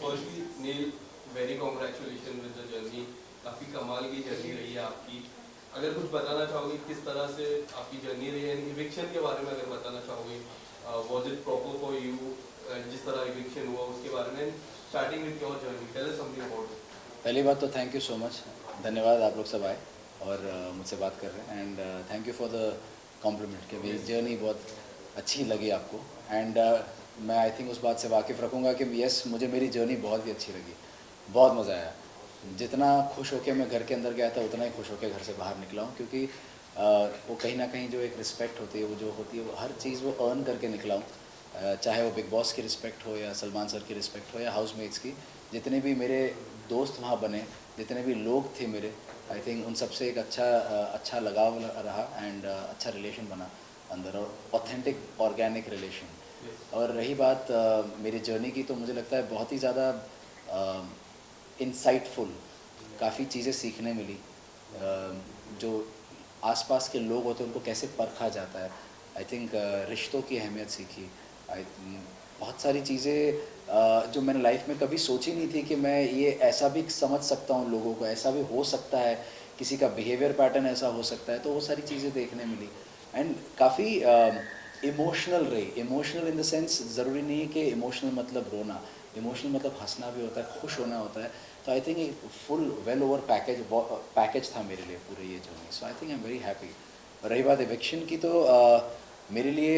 Firstly Neel, very congratulation with the journey. काफ़ी कमाल की जर्नी रही है आपकी। अगर कुछ बताना चाहोगे किस तरह से आपकी जर्नी रही है, इविक्शन के बारे में अगर बताना चाहोगे, was it proper for you, जिस तरह इविक्शन हुआ उसके बारे में, starting with your journey, tell us something about it. पहली बात तो थैंक यू सो मच, धन्यवाद आप लोग सब आए और मुझसे बात कर रहे हैं and thank you for the compliment कि मेरी जर्नी बहुत अच्छी लगी आपको एंड मैं आई थिंक उस बात से वाकिफ़ रखूँगा कि यस मुझे मेरी जर्नी बहुत ही अच्छी लगी, बहुत मज़ा आया। जितना खुश होकर मैं घर के अंदर गया था उतना ही खुश होकर घर से बाहर निकला हूँ क्योंकि वो कहीं ना कहीं जो एक रिस्पेक्ट होती है वो जो होती है वो हर चीज़ वो अर्न करके निकला हूँ, चाहे वो बिग बॉस की रिस्पेक्ट हो या सलमान सर की रिस्पेक्ट हो या हाउसमेट्स की। जितने भी मेरे दोस्त वहाँ बने, जितने भी लोग थे मेरे, आई थिंक उन सबसे एक अच्छा लगाव रहा एंड अच्छा रिलेशन बना अंदर और ऑथेंटिक ऑर्गेनिक रिलेशन। और रही बात मेरी जर्नी की, तो मुझे लगता है बहुत ही ज़्यादा इंसाइटफुल, काफ़ी चीज़ें सीखने मिली। जो आसपास के लोग होते हैं उनको कैसे परखा जाता है, आई थिंक रिश्तों की अहमियत सीखी। आई बहुत सारी चीज़ें जो मैंने लाइफ में कभी सोची नहीं थी कि मैं ये ऐसा भी समझ सकता हूँ लोगों को, ऐसा भी हो सकता है, किसी का बिहेवियर पैटर्न ऐसा हो सकता है, तो वो सारी चीज़ें देखने मिली एंड काफ़ी इमोशनल रही। इमोशनल इन द सेंस ज़रूरी नहीं है कि इमोशनल मतलब रोना, इमोशनल मतलब हंसना भी होता है, खुश होना होता है। तो आई थिंक एक फुल वेल ओवर पैकेज था मेरे लिए पूरे ये journey. So I think I am very happy. रही बात इविक्शन की, तो मेरे लिए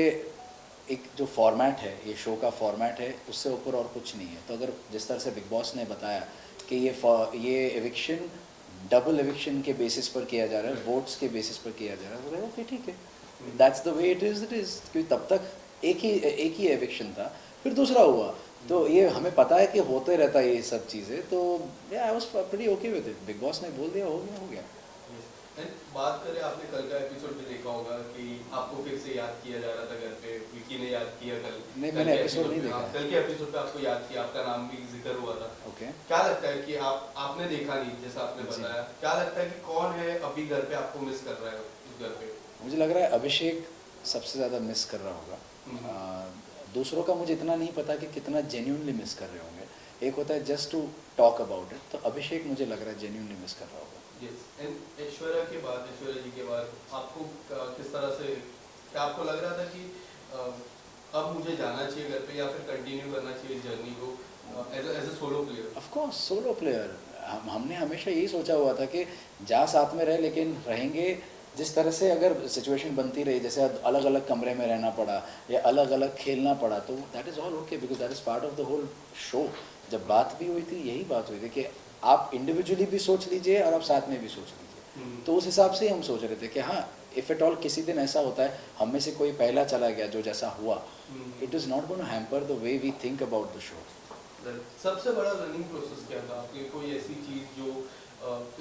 एक जो फॉर्मेट है, ये शो का फॉर्मेट है, उससे ऊपर और कुछ नहीं है। तो अगर जिस तरह से बिग बॉस ने बताया कि ये एविक्शन डबल एविक्शन के बेसिस पर किया जा रहा है, वोट्स के बेसिस पर किया जा रहा है, तो ओके ठीक है, that's the way it is. क्योंकि तब तक एक ही एविक्शन था, फिर दूसरा हुआ, तो ये हमें पता है कि होते रहता है ये सब चीज़ें। तो I was pretty okay with it. Big boss ने बोल दिया, हो गया हो गया। एंड बात करें, आपने कल का एपिसोड भी देखा होगा कि आपको फिर से याद किया जा रहा था घर पे, विकी ने याद किया कल। नहीं, कल मैंने के एपिसोड एपिसोड नहीं पे, देखा हाँ, है। कल के एपिसोड पे आपको याद किया, आपका नाम भी जिक्र हुआ था। ओके। क्या लगता है कि आपने देखा नहीं जैसा आपने जी। बताया, क्या लगता है कि कौन है अभी घर पे आपको मिस कर रहा है उस घर पे? मुझे लग रहा है अभिषेक सबसे ज़्यादा मिस कर रहा होगा। दूसरों का मुझे इतना नहीं पता कि कितना जेन्यूनली मिस कर रहे होंगे। एक होता है just to talk about it, तो अभिषेक मुझे लग रहा है जेन्यूनली मिस कर रहा होगा। यस। एंड ऐश्वर्या के बाद, ऐश्वर्या जी के बाद आपको किस तरह से, क्या आपको लग रहा था कि अब मुझे जाना चाहिए घर पे, या फिर कंटिन्यू करना चाहिए जर्नी को as a solo player? Of course solo player, हमने हमेशा यही सोचा हुआ था कि जा साथ में रहे, लेकिन रहेंगे जिस तरह से अगर सिचुएशन बनती रही, जैसे अलग अलग कमरे में रहना पड़ा या अलग अलग खेलना पड़ा, तो that is all okay because that is part of the whole show. जब बात भी हुई थी, यही बात हुई थी कि आप इंडिविजुअली भी सोच लीजिए और आप साथ में भी सोच लीजिए। तो उस हिसाब से ही हम सोच रहे थे कि हाँ, इफ़ एट ऑल किसी दिन ऐसा होता है हम में से कोई पहला चला गया जो जैसा हुआ, it is not gonna hamper the way we think about the show. सबसे बड़ा लर्निंग प्रोसेस क्या था आपके? कोई ऐसी चीज जो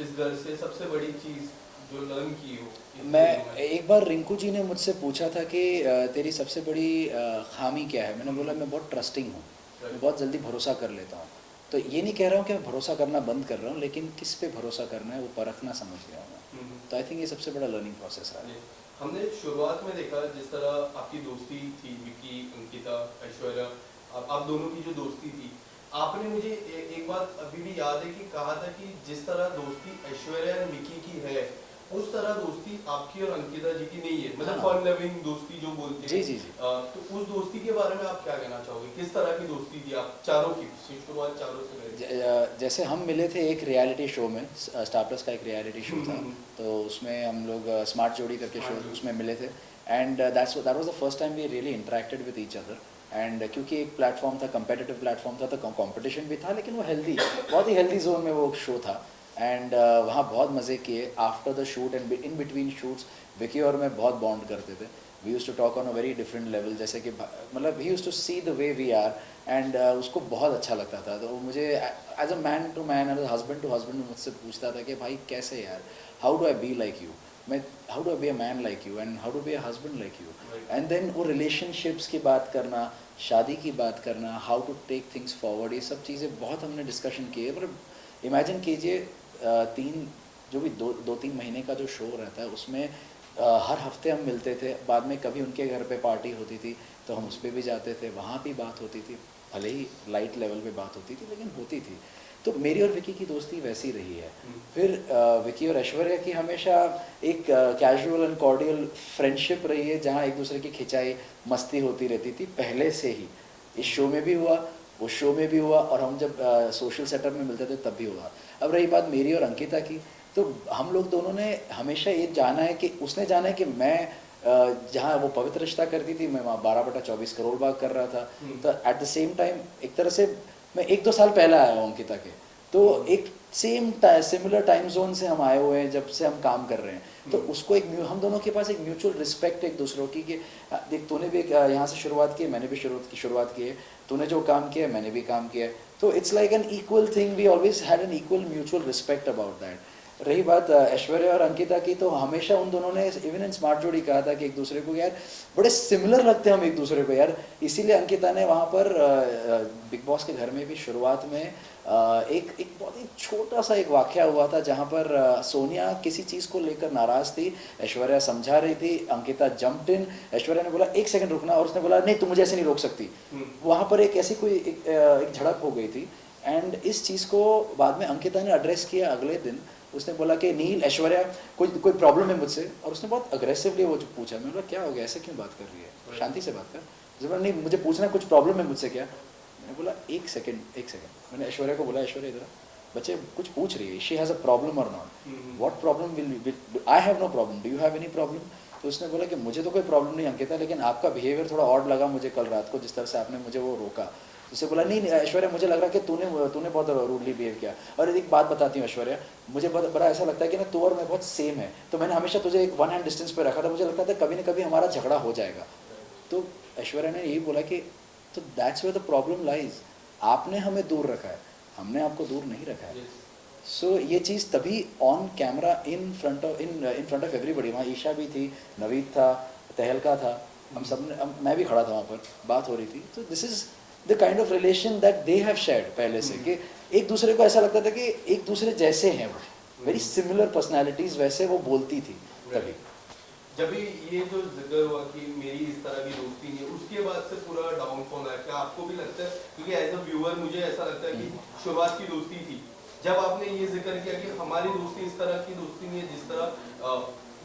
इस घर से सबसे बड़ी चीज जो लर्न की हो इन मैं दिनों में? एक बार रिंकू जी ने मुझसे पूछा था कि तेरी सबसे बड़ी खामी क्या है। मैंने बोला मैं बहुत ट्रस्टिंग हूँ, मैं बहुत जल्दी भरोसा कर लेता हूँ। तो ये नहीं कह रहा हूँ कि मैं भरोसा करना बंद कर रहा हूँ, लेकिन किस पे भरोसा करना है वो परखना समझ गया हूँ मैं। तो आई थिंक ये सबसे बड़ा लर्निंग प्रोसेस है। हमने शुरुआत में देखा जिस तरह आपकी दोस्ती थी, विकी, अंकिता, ऐश्वर्या, आप दोनों की जो दोस्ती थी, आपने मुझे एक बात अभी भी याद है कि कहा था कि जिस तरह दोस्ती ऐश्वर्या और विकी की है, उस तरह दोस्ती आपकी और अंकिता जी की नहीं है, मतलब हाँ। फन लविंग दोस्ती जो बोलते हैं। जी जी जी। तो उस दोस्ती के बारे में आप क्या कहना चाहोगे? किस तरह की दोस्ती थी आप चारों की? शुरुआत चारों से करें। जैसे हम मिले थे एक रियलिटी शो में, स्टार प्लस का एक रियलिटी शो था, हम्म। तो उसमें हम लोग स्मार्ट जोड़ी करके शो स्मार्ट जोड़ी। उसमें मिले थे and that was the first time we really interacted with each other. And क्योंकि एक प्लेटफॉर्म था, कंपेटिटिव प्लेटफॉर्म था, तो कंपटीशन भी था, लेकिन वो हेल्दी, बहुत ही हेल्दी जोन में वो शो था। एंड वहाँ बहुत मज़े किए। After the shoot and in between shoots Vicky और मैं बहुत बॉन्ड करते थे। We used to talk on a very different level, जैसे कि मतलब he used to see the way we are and उसको बहुत अच्छा लगता था। तो वो मुझे as a man to man, as a husband to husband मुझसे पूछता था कि भाई कैसे यार, how do I be like you, मैं how do I be a man like you and how do be a husband like you. And then वो relationships की बात करना, शादी की बात करना, how to take things forward, ये सब चीज़ें बहुत हमने डिस्कशन किए। पर इमेजिन कीजिए तीन जो भी दो तीन महीने का जो शो रहता है उसमें हर हफ्ते हम मिलते थे। बाद में कभी उनके घर पे पार्टी होती थी तो हम उस पर भी जाते थे, वहाँ भी बात होती थी। भले ही लाइट लेवल पे बात होती थी लेकिन होती थी। तो मेरी और विकी की दोस्ती वैसी रही है। फिर विकी और ऐश्वर्या की हमेशा एक कैजुअल एंड कॉर्डियल फ्रेंडशिप रही है, जहाँ एक दूसरे की खिंचाई मस्ती होती रहती थी पहले से ही। इस शो में भी हुआ, उस शो में भी हुआ, और हम जब सोशल सेटअप में मिलते थे तब भी हुआ। अब रही बात मेरी और अंकिता की, तो हम लोग दोनों ने हमेशा ये जाना है कि उसने जाना है कि मैं जहाँ वो पवित्र रिश्ता करती थी, मैं वहाँ 12/24 करोड़ बाग कर रहा था। तो एट द सेम टाइम एक तरह से मैं 1-2 साल पहले आया हूँ अंकिता के, तो एक सिमिलर टाइम जोन से हम आए हुए हैं जब से हम काम कर रहे हैं। तो उसको एक हम दोनों के पास एक म्यूचुअल रिस्पेक्ट एक दूसरों की, कि देख तूने भी यहाँ से शुरुआत की, मैंने भी शुरुआत की है, तूने जो काम किया है मैंने भी काम किया है, तो it's like an equal thing, we always had an equal mutual respect about that. रही बात ऐश्वर्या और अंकिता की, तो हमेशा उन दोनों ने इवन इन स्मार्ट जोड़ी कहा था कि एक दूसरे को यार बड़े सिमिलर लगते हैं हम एक दूसरे को यार। इसीलिए अंकिता ने वहाँ पर बिग बॉस के घर में भी शुरुआत में एक बहुत ही छोटा सा एक वाक़या हुआ था, जहाँ पर सोनिया किसी चीज़ को लेकर नाराज़ थी, ऐश्वर्या समझा रही थी, अंकिता जंप्ड इन, ऐश्वर्या ने बोला 1 सेकंड रुकना, और उसने बोला नहीं तुम मुझे ऐसे नहीं रोक सकती। वहाँ पर एक ऐसी कोई एक झड़प हो गई थी, एंड इस चीज़ को बाद में अंकिता ने एड्रेस किया अगले दिन। उसने बोला कि नील ऐश्वर्या कोई प्रॉब्लम है मुझसे, और उसने बहुत अग्रेसिवली वो पूछा। मैंने बोला क्या हो गया, ऐसे क्यों बात कर रही है, शांति से बात कर। उसने बोला नहीं मुझे पूछना कुछ प्रॉब्लम है मुझसे क्या। मैंने बोला एक सेकंड। मैंने ऐश्वर्या को बोला ऐश्वर्या इधर बच्चे कुछ पूछ रही है, शी हैज़ अ प्रॉब्लम और not, what problem will I have no problem, do you have any problem. तो उसने बोला कि मुझे तो कोई प्रॉब्लम नहीं अंकिता, लेकिन आपका बिहेवियर थोड़ा ऑड लगा मुझे कल रात को, जिस तरह से आपने मुझे वो रोका। उससे बोला नहीं ऐश्वर्या मुझे लग रहा है कि तूने बहुत रूडली बिहेव किया। और एक बात बताती हूँ ऐश्वर्या, मुझे बड़ा ऐसा लगता है कि ना तू और मैं बहुत सेम है, तो मैंने हमेशा तुझे एक 1 हैंड डिस्टेंस पे रखा था, मुझे लगता था कभी ना कभी हमारा झगड़ा हो जाएगा। तो ऐश्वर्या ने यही बोला कि तो that's where the problem lies, आपने हमें दूर रखा है, हमने आपको दूर नहीं रखा है। सो ये चीज़ तभी on camera in front of everybody, वहाँ ईशा भी थी, नवीद था, तहलका था, हम सब ने, मैं भी खड़ा था वहाँ पर, बात हो रही थी। तो this is the kind of relation that they have shared पहले से, कि एक दूसरे को ऐसा लगता था कि एक दूसरे जैसे हैं, वो वेरी सिमिलर पर्सनैलिटीज़, वैसे वो बोलती थी तभी। जब ये जो जिक्र हुआ कि मेरी इस तरह की दोस्ती नहीं है, उसके बाद से पूरा डाउनफॉल आया, क्या आपको भी लगता है? क्योंकि एज अ व्यूअर मुझे ऐसा लगता है कि शुरुआत की दोस्ती थी, जब आपने ये जिक्र किया कि हमारी दोस्ती इस तरह की दोस्ती नहीं है जिस तरह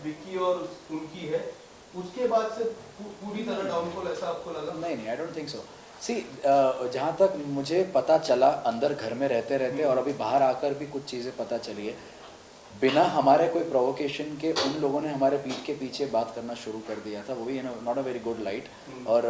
विक्की और उनकी है, उसके बाद से पूरी तरह डाउनफॉल ऐसा आपको लगा? नहीं, आई डोंट थिंक सो। सी जहाँ तक मुझे पता चला अंदर घर में रहते रहते, और अभी बाहर आकर भी कुछ चीज़ें पता चली है, बिना हमारे कोई प्रोवोकेशन के उन लोगों ने हमारे पीठ के पीछे बात करना शुरू कर दिया था, वो भी not a very good light. और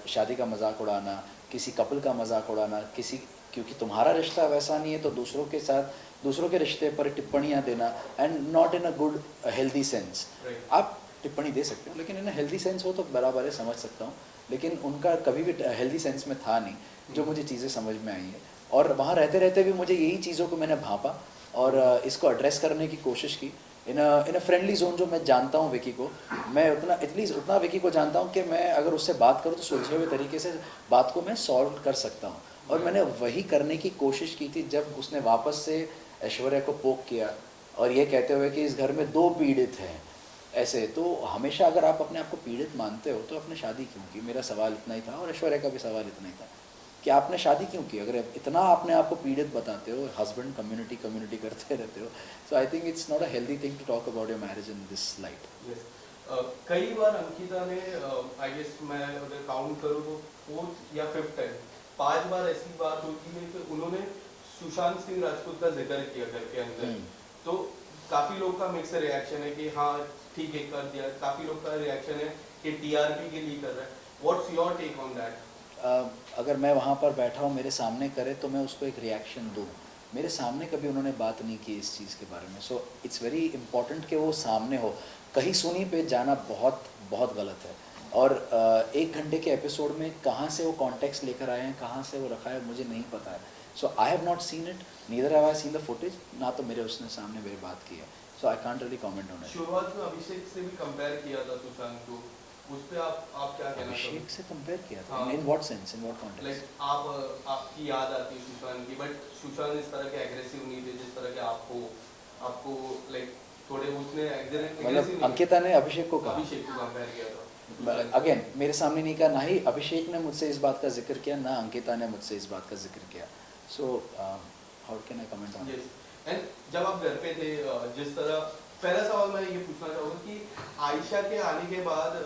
शादी का मजाक उड़ाना, किसी कपल का मजाक उड़ाना, किसी क्योंकि तुम्हारा रिश्ता वैसा नहीं है तो दूसरों के साथ दूसरों के रिश्ते पर टिप्पणियाँ देना, and not in a good healthy sense. आप टिप्पणी दे सकते हो लेकिन इन हेल्दी सेंस हो तो बराबर है, समझ सकता हूँ, लेकिन उनका कभी भी हेल्दी सेंस में था नहीं, जो मुझे चीज़ें समझ में आई हैं। और वहाँ रहते रहते भी मुझे यही चीज़ों को मैंने भांपा और इसको एड्रेस करने की कोशिश की इन अ फ्रेंडली जोन। जो मैं जानता हूँ विकी को, मैं उतना एटलीस्ट उतना विकी को जानता हूँ कि मैं अगर उससे बात करूँ तो सुलझे हुए तरीके से बात को मैं सॉल्व कर सकता हूँ। और मैंने वही करने की कोशिश की थी जब उसने वापस से ऐश्वर्या को पोक किया, और ये कहते हुए कि इस घर में 2 पीड़ित हैं ऐसे। तो हमेशा अगर आप अपने आप को पीड़ित मानते हो तो आपने शादी क्यों की? मेरा सवाल इतना ही था, और ऐश्वर्या का भी सवाल इतना ही था कि आपने शादी क्यों की अगर इतना अपने आप को पीड़ित बताते हो, हस्बैंड कम्युनिटी करते रहते हो। So I think it's not a healthy thing to talk about your marriage in this light. कई बार अंकिता ने आई गेस मैं अगर काउंट करूँ तो 4th या 5th टाइम 5 बार ऐसी बात होती है कि उन्होंने सुशांत सिंह राजपूत का जिक्र किया घर के अंदर। तो काफ़ी लोग का मिक्स रिएक्शन है कि हाँ ठीक है कर दिया, काफ़ी लोग का रिएक्शन है कि टीआरपी के लिए कर रहा है। What's your take on that? अगर मैं वहाँ पर बैठा हूँ मेरे सामने करे तो मैं उसको एक रिएक्शन दूँ। मेरे सामने कभी उन्होंने बात नहीं की इस चीज़ के बारे में। सो इट्स वेरी इंपॉर्टेंट कि वो सामने हो। कहीं सुनी पे जाना बहुत बहुत गलत है। और 1 घंटे के एपिसोड में कहाँ से वो कॉन्टेक्स्ट लेकर आए हैं, कहाँ से वो रखा है, मुझे नहीं पता है। So I have not seen it, neither have I seen the footage, ना तो मेरे उसने सामने मेरी बात की है। So I can't really comment on it. शुरुआत में अभिषेक से भी कंपेयर किया था सुशांत को, उस पे आप क्या कहना चाहोगे? अभिषेक से कंपेयर किया था? हाँ। In what sense, in what context? Like आपकी याद आती है सुशांत की, बट सुशांत इस तरह के एग्रेसिव नहीं थे जिस तरह के आपको लाइक थोड़े उसने मतलब अंकिता ने अभिषेक को कहा? अभिषेक को कंपेयर किया था। अगेन मेरे सामने नहीं कहा, ना ही अभिषेक ने मुझसे इस बात का जिक्र किया, ना अंकिता ने मुझसे इस बात का जिक्र किया. So how can I comment on yes. And जब आप घर पे थे, जिस तरह, पहला सवाल मैं ये पूछना चाहूँगा कि आयशा के आने के बाद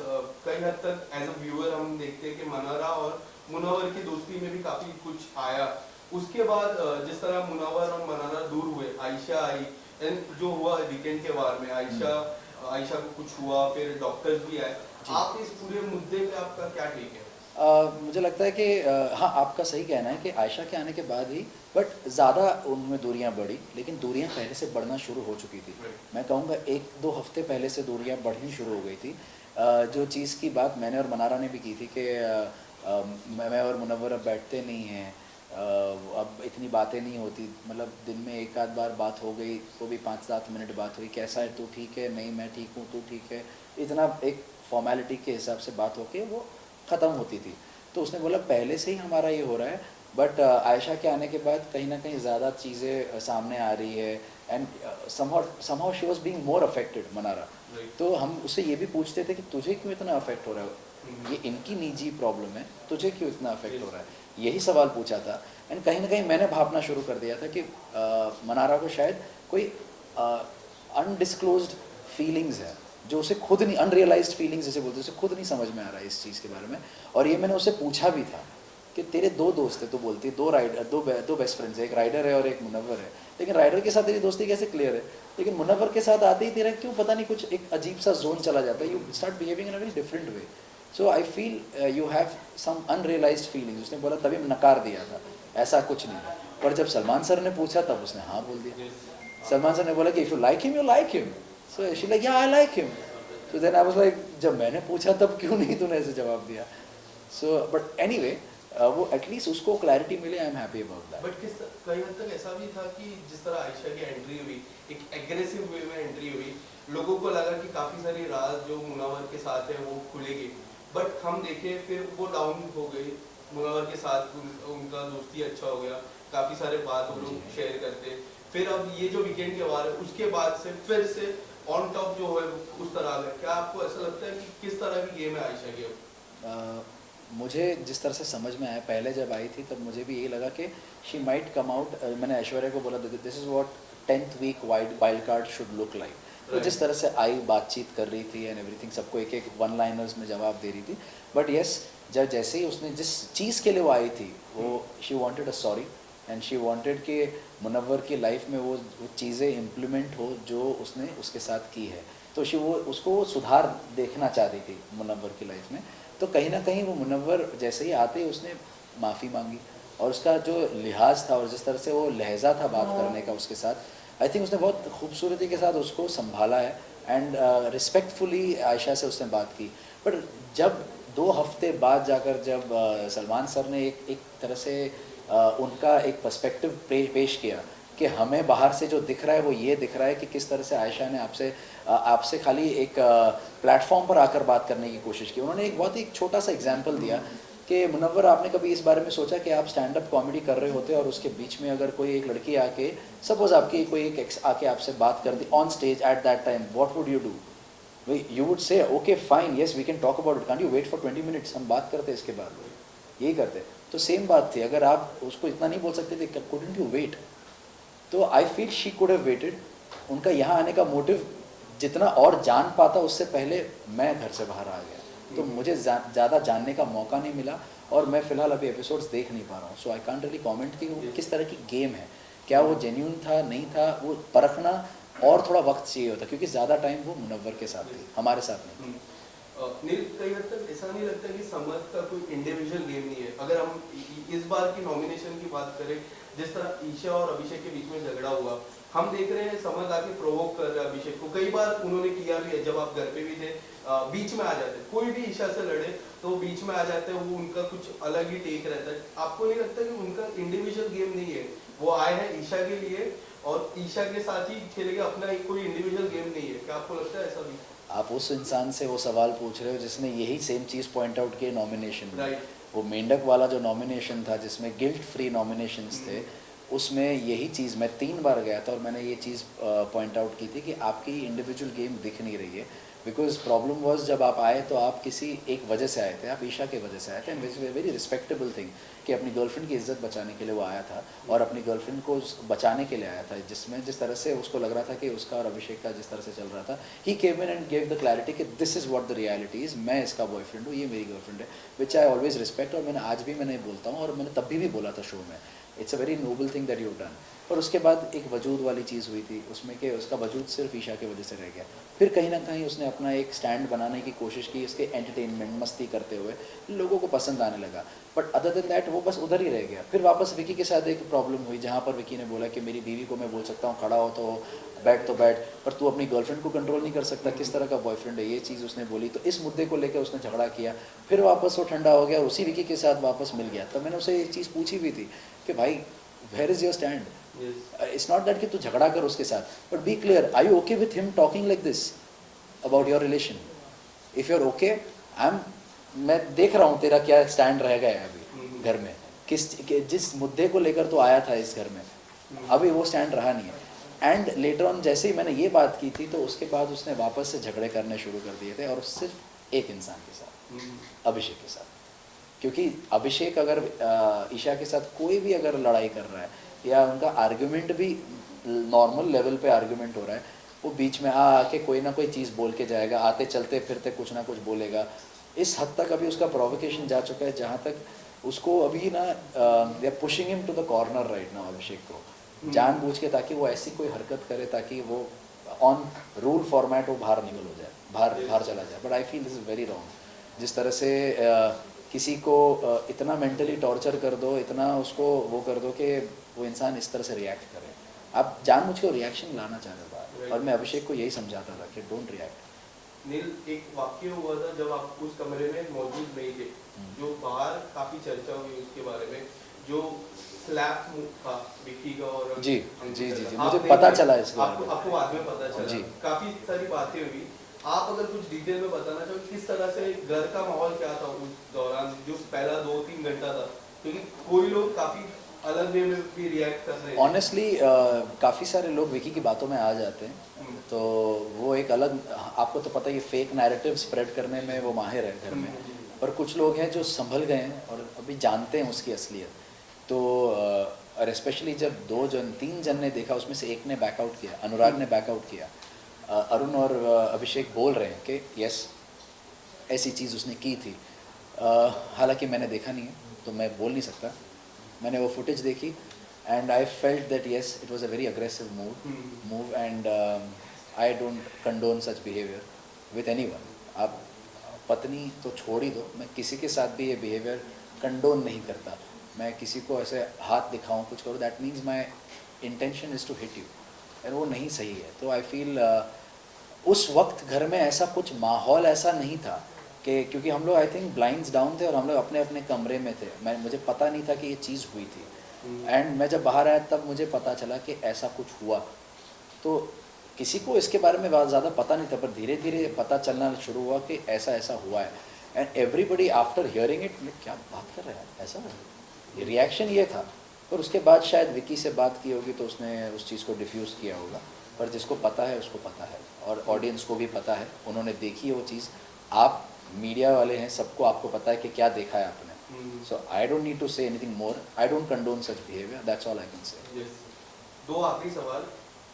कई हद तक एज अ व्यूअर हम देखते हैं कि मनारा और मुनव्वर की दोस्ती में भी काफ़ी कुछ आया. उसके बाद जिस तरह मुनव्वर और मनारा दूर हुए, आयशा आई, एंड जो हुआ वीकेंड के वार में, आयशा को कुछ हुआ, फिर डॉक्टर्स भी आए. आप इस पूरे मुद्दे पे आपका क्या टेक है? मुझे लगता है कि हाँ, आपका सही कहना है कि आयशा के आने के बाद ही बट ज़्यादा उनमें दूरियां बढ़ी, लेकिन दूरियां पहले से बढ़ना शुरू हो चुकी थी. मैं कहूँगा 1-2 हफ्ते पहले से दूरियां बढ़नी शुरू हो गई थी. जो चीज़ की बात मैंने और मनारा ने भी की थी कि मैं और मुनव्वर अब बैठते नहीं हैं, अब इतनी बातें नहीं होती, मतलब दिन में एक आध बार बात हो गई, वो भी 5-7 मिनट बात हुई, कैसा है तू, ठीक है, नहीं मैं ठीक हूँ, तू ठीक है, इतना एक फॉर्मेलिटी के हिसाब से बात होके वो ख़त्म होती थी. तो उसने बोला पहले से ही हमारा ये हो रहा है, बट आयशा के आने के बाद कहीं ना कहीं ज़्यादा चीज़ें सामने आ रही है. And somehow she was being more affected, Mannara. तो हम उससे ये भी पूछते थे कि तुझे क्यों इतना अफेक्ट हो रहा है, ये इनकी निजी प्रॉब्लम है, तुझे क्यों इतना अफेक्ट हो रहा है, यही सवाल पूछा था. एंड कहीं ना कहीं मैंने भापना शुरू कर दिया था कि मनारा को शायद कोई अनडिस्क्लोज्ड फीलिंग्स है, जो उसे खुद नहीं, अनरियलाइज्ड फीलिंग्स जैसे बोलते हैं, उसे खुद नहीं समझ में आ रहा है इस चीज़ के बारे में. और ये मैंने उससे पूछा भी था कि तेरे 2 दोस्त है, तो बोलती है 2 बेस्ट फ्रेंड्स है, एक राइडर है और एक मुनव्वर है, लेकिन राइडर के साथ तेरी दोस्ती कैसे क्लियर है, लेकिन मुनव्वर के साथ आते ही तेरा क्यों पता नहीं कुछ एक अजीब सा जोन चला जाता है, you start behaving in a very different way. So I feel you have some unrealised feelings. उसने बोला, तभी नकार दिया था, ऐसा कुछ नहीं है. पर जब सलमान सर ने पूछा तब उसने हाँ बोल दिया. सलमान सर ने बोला कि if you like him you like him. So she like, या I like him. So then I was like, जब मैंने पूछा तब क्यों नहीं तूने ऐसे जवाब दिया. सो बट एनीवे, वो एटलीस्ट उसको क्लैरिटी मिले, I am happy about that. But कई हद तक ऐसा भी था कि जिस तरह आयशा की एंट्री हुई, एक एग्रेसिव वे में एंट्री हुई, लोगों को लगा कि काफ़ी सारी राज जो मुनव्वर के साथ है वो खुलेगी, बट हम देखें फिर वो डाउन हो गई. मुनव्वर के साथ उनका दोस्ती अच्छा हो गया, काफ़ी सारे बात वो लोग शेयर करते. फिर अब ये जो वीकेंड के वार है उसके बाद से फिर से ऑन टॉप जो है उस तरह का. क्या आपको ऐसा लगता है कि किस तरह की गेम है आयशा की अब? मुझे जिस तरह से समझ में आया, पहले जब आई थी तब मुझे भी यही लगा कि शी माइट कम आउट. मैंने ऐश्वर्या को बोला, this is what 10th week wild card should look like. तो जिस तरह से आई, बातचीत कर रही थी एंड एवरीथिंग, सबको एक एक वन लाइनर्स में जवाब दे रही थी. बट येस, जब जैसे ही उसने जिस चीज़ के लिए वो आई थी, वो she wanted a sorry and she wanted कि मुनव्वर की लाइफ में वो चीज़ें इम्प्लीमेंट हो जो उसने उसके साथ की है. तो वो उसको सुधार देखना चाह रही थी मुनव्वर की लाइफ में. तो कहीं ना कहीं वो मुनव्वर जैसे ही आते ही उसने माफ़ी मांगी, और उसका जो लिहाज था और जिस तरह से वो लहजा था बात करने का उसके साथ, आई थिंक उसने बहुत खूबसूरती के साथ उसको संभाला है. एंड रिस्पेक्टफुली आयशा से उसने बात की. बट जब 2 हफ्ते बाद जाकर जब सलमान सर ने एक तरह से उनका एक पर्सपेक्टिव पेश किया कि हमें बाहर से जो दिख रहा है वो ये दिख रहा है कि किस तरह से आयशा ने आपसे खाली एक प्लेटफॉर्म पर आकर बात करने की कोशिश की. उन्होंने एक बहुत ही छोटा सा एग्जांपल दिया कि मुनव्वर, आपने कभी इस बारे में सोचा कि आप स्टैंड अप कॉमेडी कर रहे होते और उसके बीच में अगर कोई एक लड़की आके, सपोज आपकी कोई एक आके आपसे बात कर दी on stage at that time, what would you do? You would say okay fine, yes we can talk about it, can't you wait for 20 minutes, हम बात करते इसके बाद, यही करते. तो सेम बात थी, अगर आप उसको इतना नहीं बोल सकते थे, कुडंट यू वेट? तो I feel she could have waited. उनका यहाँ आने का मोटिव जितना और जान पाता उससे पहले मैं घर से बाहर आ गया, तो मुझे ज़्यादा जानने का मौका नहीं मिला. और मैं फ़िलहाल अभी एपिसोड्स देख नहीं पा रहा हूँ, सो आई कांट रियली कमेंट कि वो किस तरह की गेम है, क्या वो जेन्यून था नहीं था, वो परखना और थोड़ा वक्त चाहिए होता, क्योंकि ज़्यादा टाइम वो मुनव्वर के साथ थी, हमारे साथ नहीं. नील, कई हद तक ऐसा नहीं लगता कि समझ का कोई इंडिविजुअल गेम नहीं है? अगर हम इस बार की नॉमिनेशन की बात करें, जिस तरह ईशा और अभिषेक के बीच में झगड़ा हुआ, हम देख रहे हैं समझ आके प्रोवोक कर रहे हैं अभिषेक को. कई बार उन्होंने किया भी है, जब आप घर पे भी थे, बीच में आ जाते, कोई भी ईशा से लड़े तो बीच में आ जाते हैं, वो उनका कुछ अलग ही टेक रहता है. आपको नहीं लगता कि उनका इंडिविजुअल गेम नहीं है, वो आए हैं ईशा के लिए और ईशा के साथ ही खेलेंगे, अपना कोई इंडिविजुअल गेम नहीं है? क्या आपको लगता है ऐसा भी? आप उस इंसान से वो सवाल पूछ रहे हो जिसने यही सेम चीज़ पॉइंट आउट किए नॉमिनेशन में. वो मेंढक वाला जो नॉमिनेशन था जिसमें गिल्ट फ्री नॉमिनेशंस थे, उसमें यही चीज़, मैं 3 बार गया था और मैंने ये चीज़ पॉइंट आउट की थी कि आपकी इंडिविजुअल गेम दिख नहीं रही है. बिकॉज प्रॉब्लम वॉज जब आप आए तो आप किसी एक वजह से आए थे, आप ईशा के वजह से आए थे, and which very respectable thing कि अपनी गर्लफ्रेंड की इज्जत बचाने के लिए वो आया था और अपनी गर्लफ्रेंड को बचाने के लिए आया था, जिसमें जिस तरह से उसको लग रहा था कि उसका और अभिषेक का जिस तरह से चल रहा था, he came in and gave the clarity कि this is what the reality is, मैं इसका बॉयफ्रेंड हूँ, ये मेरी गर्लफ्रेंड है, विच आई ऑलवेज रिस्पेक्ट। और मैंने आज भी मैंने बोलता हूँ और मैंने तब भी बोला था शो में, it's a very noble thing that you done. और उसके बाद एक वजूद वाली चीज़ हुई थी उसमें कि उसका वजूद सिर्फ ईशा की वजह से रह गया। फिर कहीं ना कहीं उसने अपना एक स्टैंड बनाने की कोशिश की, उसके एंटरटेनमेंट मस्ती करते हुए लोगों को पसंद आने लगा, बट अदर देन दैट वो बस उधर ही रह गया। फिर वापस विकी के साथ एक प्रॉब्लम हुई जहाँ पर विकी ने बोला कि मेरी बीवी को मैं बोल सकता हूँ खड़ा हो तो बैठ तो बैठ, पर तू अपनी गर्लफ्रेंड को कंट्रोल नहीं कर सकता, किस तरह का बॉयफ्रेंड है, ये चीज़ उसने बोली। तो इस मुद्दे को लेकर उसने झगड़ा किया, फिर वापस वो ठंडा हो गया और उसी विकी के साथ वापस मिल गया। तब मैंने उसे ये चीज़ पूछी भी थी कि भाई where is your stand, it's not that कि तू झगड़ा कर उसके साथ, but be clear, are you okay with him talking like this about your relation? If you are okay, मैं देख रहा हूँ तेरा क्या स्टैंड रह गया है अभी घर में, जिस मुद्दे को लेकर तो आया था इस घर में, अभी वो स्टैंड रहा नहीं है। एंड लेटर ऑन जैसे ही मैंने ये बात की थी तो उसके बाद उसने वापस से झगड़े करने शुरू कर दिए थे, और सिर्फ एक इंसान के साथ, अभिषेक के साथ। क्योंकि अभिषेक अगर ईशा के साथ कोई भी अगर लड़ाई कर रहा है या उनका आर्ग्यूमेंट भी नॉर्मल लेवल पे आर्ग्यूमेंट हो रहा है, वो बीच में आके कोई ना कोई चीज़ बोल के जाएगा, आते चलते फिरते कुछ ना कुछ बोलेगा। इस हद तक अभी उसका प्रोवोकेशन जा चुका है जहाँ तक उसको अभी ना they are pushing him to the corner right now, Abhishek को जानबूझ के, ताकि वो ऐसी कोई हरकत करे ताकि वो ऑन रूल फॉर्मेट वो बाहर निकल हो जाए, बाहर चला जाए। But I feel this is very wrong. जिस तरह से किसी को इतना मेंटली टॉर्चर कर दो, इतना उसको वो कर दो कि वो इंसान इस तरह से रिएक्ट करे, आप जानबूझ के रिएक्शन लाना चाह रहे हो बाहर। और मैं अभिषेक को यही समझाता था कि डोंट रिएक्ट। नील, एक वाक्य हुआ था जब आप उस कमरे में मौजूद नहीं थे, जो बाहर काफी चर्चा हुई उसके बारे में, जो स्लैप मूव था विक्की का और जी जी जी जी, मुझे पता चला इसके बारे में, आपको बाद में पता चला जी। काफी सारी बातें हुई। आप अगर कुछ डिटेल में बताना चाहो किस तरह से घर का माहौल क्या था उस दौरान, जो पहला 2-3 घंटा था, क्योंकि कोई लोग काफी अलग वे में भी रिएक्ट कर रहे हैं। ऑनेस्टली काफ़ी सारे लोग विकी की बातों में आ जाते हैं, तो वो एक अलग, आपको तो पता ही फेक नैरेटिव स्प्रेड करने में वो माहिर है घर में, पर कुछ लोग हैं जो संभल गए हैं और अभी जानते हैं उसकी असलियत। तो और स्पेशली जब 3 जन ने देखा, उसमें से एक ने बैकआउट किया, अनुराग ने बैकआउट किया, अरुण और अभिषेक बोल रहे हैं कि यस ऐसी चीज़ उसने की थी। हालांकि मैंने देखा नहीं है तो मैं बोल नहीं सकता, मैंने वो फुटेज देखी and I felt that yes it was a very aggressive move and I don't condone such behaviour with anyone. आप पत्नी तो छोड़ ही दो, मैं किसी के साथ भी ये बिहेवियर कंडोन नहीं करता। मैं किसी को ऐसे हाथ दिखाऊं, कुछ करूँ, that means my intention is to hit you, और वो नहीं सही है। तो आई फील उस वक्त घर में ऐसा कुछ माहौल ऐसा नहीं था कि, क्योंकि हम लोग आई थिंक ब्लाइंड्स डाउन थे और हम लोग अपने अपने कमरे में थे, मुझे पता नहीं था कि ये चीज़ हुई थी। एंड मैं जब बाहर आया तब मुझे पता चला कि ऐसा कुछ हुआ। तो किसी को इसके बारे में बहुत ज़्यादा पता नहीं था, पर धीरे धीरे पता चलना शुरू हुआ कि ऐसा ऐसा हुआ है। And everybody after hearing it, क्या बात कर रहे हैं, ऐसा है, रिएक्शन ये था। पर उसके बाद शायद विकी से बात की होगी तो उसने उस चीज़ को डिफ्यूज़ किया होगा, पर जिसको पता है उसको पता है, और ऑडियंस को भी पता है, उन्होंने देखी है वो चीज़। आप मीडिया वाले हैं, सबको आपको पता है कि क्या देखा है आपने। So I don't need to say anything more, I don't condone such behaviour, that's all I can say. दो आखिरी सवाल।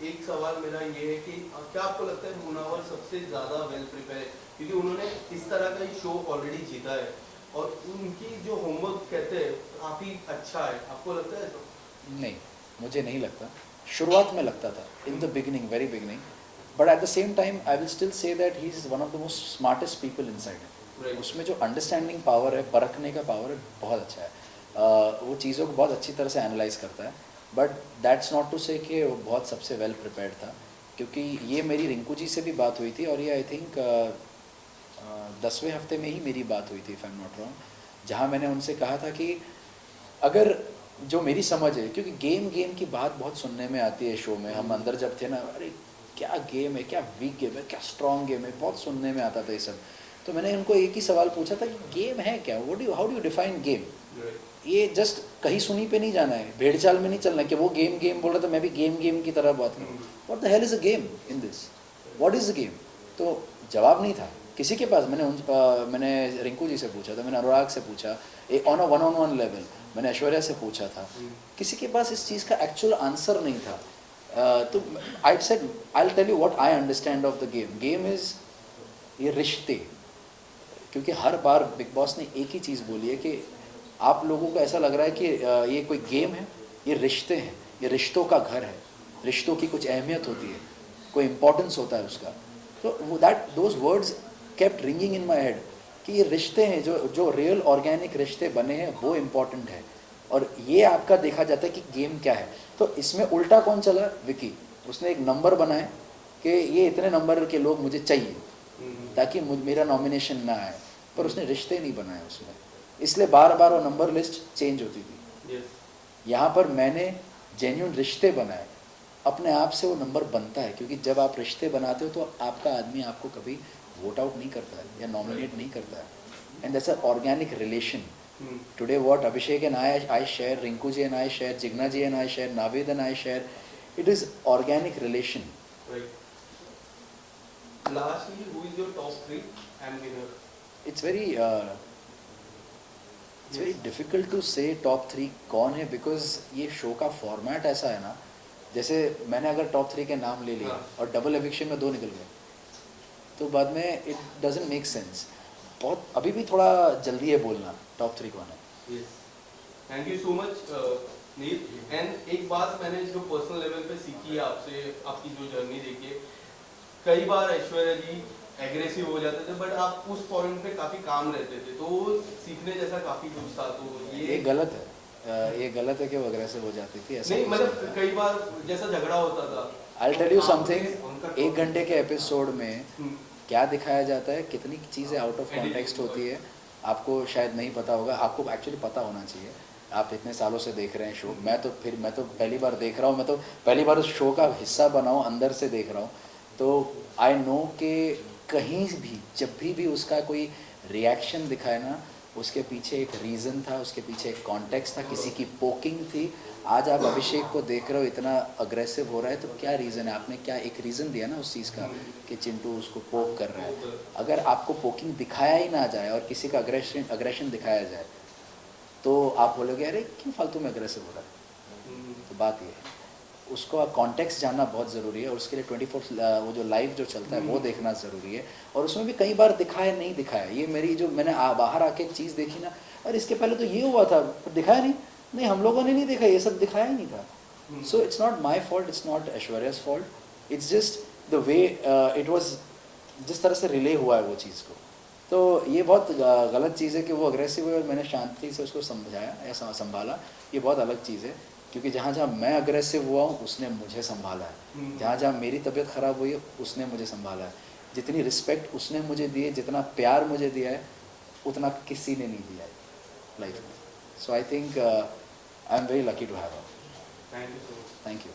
एक सवाल मेरा ये है कि क्या आपको लगता है मुनावर सबसे ज़्यादा वेल प्रिपेयर है, क्योंकि उन्होंने इस तरह का ही शो ऑलरेडी जीता है और उनकी जो होमवर्क कहते हैं काफ़ी अच्छा है, आपको लगता है? तो नहीं, मुझे नहीं लगता। शुरुआत में लगता था, in the beginning, very beginning, but at the same time I will still say that he is one of the most smartest people inside. उसमें जो अंडरस्टैंडिंग पावर है, परखने का पावर है, बहुत अच्छा है। वो चीज़ों को बहुत अच्छी तरह से एनालाइज करता है, बट दैट्स नॉट टू से कि वो बहुत सबसे वेल प्रिपेयर्ड था। क्योंकि ये मेरी रिंकू जी से भी बात हुई थी, और ये आई थिंक 10वें हफ्ते में ही मेरी बात हुई थी, if I am not wrong, जहाँ मैंने उनसे कहा था कि अगर जो मेरी समझ है, क्योंकि गेम की बात बहुत सुनने में आती है शो में, हम अंदर जब थे ना, अरे क्या गेम है, क्या वीक गेम है, क्या स्ट्रॉन्ग गेम है, बहुत सुनने में आता था ये सब। तो मैंने उनको एक ही सवाल पूछा था कि गेम है क्या, how do you define game? ये जस्ट कहीं सुनी पे नहीं जाना है, भेड़ चाल में नहीं चलना है कि वो गेम बोल रहा था मैं भी गेम की तरह बात करूँ। What the hell is a game in this, what is a game? तो जवाब नहीं था किसी के पास। मैंने रिंकू जी से पूछा था, मैंने अनुराग से पूछा, एक ऑन वन लेवल मैंने ऐश्वर्या से पूछा था, किसी के पास इस चीज़ का एक्चुअल आंसर नहीं था। तो I said I tell you what I understand of the game. Game is ये रिश्ते, क्योंकि हर बार बिग बॉस ने एक ही चीज़ बोली है कि आप लोगों को ऐसा लग रहा है कि ये कोई गेम है, ये रिश्ते हैं, ये रिश्तों का घर है, रिश्तों की कुछ अहमियत होती है, कोई इम्पोर्टेंस होता है उसका। तो वो those words kept ringing in my head कि ये रिश्ते हैं, जो रियल ऑर्गेनिक रिश्ते बने हैं वो इम्पोर्टेंट है। और ये आपका देखा जाता है कि गेम क्या है। तो इसमें उल्टा कौन चला? विकी। उसने एक नंबर बनाए कि ये इतने नंबर के लोग मुझे चाहिए ताकि मेरा नॉमिनेशन ना आए, पर उसने रिश्ते नहीं बनाए उसमें, इसलिए बार बार वो नंबर लिस्ट चेंज होती थी। यहाँ पर मैंने जेन्यून रिश्ते बनाए, अपने आप से वो नंबर बनता है, क्योंकि जब आप रिश्ते बनाते हो तो आपका आदमी आपको कभी वोट आउट नहीं करता है या नॉमिनेट नहीं करता है, and that's a organic relation. Today what Abhishek and I share, Rinku ji and I share, Jigna ji and I share, Naveed and I share, it is organic relation. Right. Lastly, who is your top 3 and winner? It's very difficult to say top 3 कौन है, because ये show का format ऐसा है ना, जैसे मैंने अगर टॉप 3 के नाम ले लिया और डबल एविक्शन में 2 निकल गए तो बाद में इट डजंट मेक सेंस। बहुत अभी भी थोड़ा जल्दी है बोलना टॉप 3 कौन है। Thank you so much Neel. And एक बात मैंने जो पर्सनल लेवल पे सीखी है आपसे, आपकी जो जर्नी देखिए, कई बार ऐश्वर्या जी एग्रेसिव हो जाते थे, बट आप उस पॉइंट पे काफी काम रहते थे, तो सीखने जैसा काफी कुछ था। तो ये गलत है, ये गलत है कि वो अग्रेसिव हो जाती थी, ऐसा नहीं, मतलब कई बार जैसा झगड़ा होता था। I'll tell you something, 1 घंटे के एपिसोड में क्या दिखाया जाता है, कितनी चीज़ें आउट ऑफ कॉन्टेक्स्ट होती है, आपको शायद नहीं पता होगा, आपको एक्चुअली पता होना चाहिए। आप इतने सालों से देख रहे हैं शो, मैं तो पहली बार देख रहा हूँ, मैं तो पहली बार उस शो का हिस्सा बना हूँ, अंदर से देख रहा हूँ, तो आई नो कि कहीं भी जब भी उसका कोई रिएक्शन दिखाए ना, उसके पीछे एक रीज़न था, उसके पीछे एक कॉन्टेक्स्ट था, किसी की पोकिंग थी। आज आप अभिषेक को देख रहे हो इतना अग्रेसिव हो रहा है, तो क्या रीज़न है? आपने क्या एक रीज़न दिया ना उस चीज़ का कि चिंटू उसको पोक कर रहा है। अगर आपको पोकिंग दिखाया ही ना जाए और किसी का अग्रेशन दिखाया जाए तो आप बोलोगे अरे क्यों फालतू में अग्रेसिव हो रहा है। तो बात ये है, उसको कॉन्टेक्स्ट जानना बहुत ज़रूरी है, और उसके लिए 24 वो जो लाइव जो चलता है वो देखना ज़रूरी है। और उसमें भी कई बार दिखाया नहीं दिखाया, ये मेरी जो मैंने बाहर आके चीज़ देखी ना, और इसके पहले तो ये हुआ था पर दिखाया नहीं, हम लोगों ने नहीं देखा, ये सब दिखाया ही नहीं था। So it's not my fault, it's not Aishwarya's fault, it's just the way it was, जिस तरह से रिले हुआ है वो चीज़ को। तो ये बहुत गलत चीज़ है कि वो अग्रेसिव हुए और मैंने शांति से उसको समझाया या संभाला, ये बहुत अलग चीज़ है। क्योंकि जहाँ जहाँ मैं अग्रेसिव हुआ हूँ उसने मुझे संभाला है, जहाँ जहाँ मेरी तबीयत ख़राब हुई है उसने मुझे संभाला है। जितनी रिस्पेक्ट उसने मुझे दी है, जितना प्यार मुझे दिया है, उतना किसी ने नहीं दिया है लाइफ में। So I think I am very lucky to have her. Thank you so much. Thank you.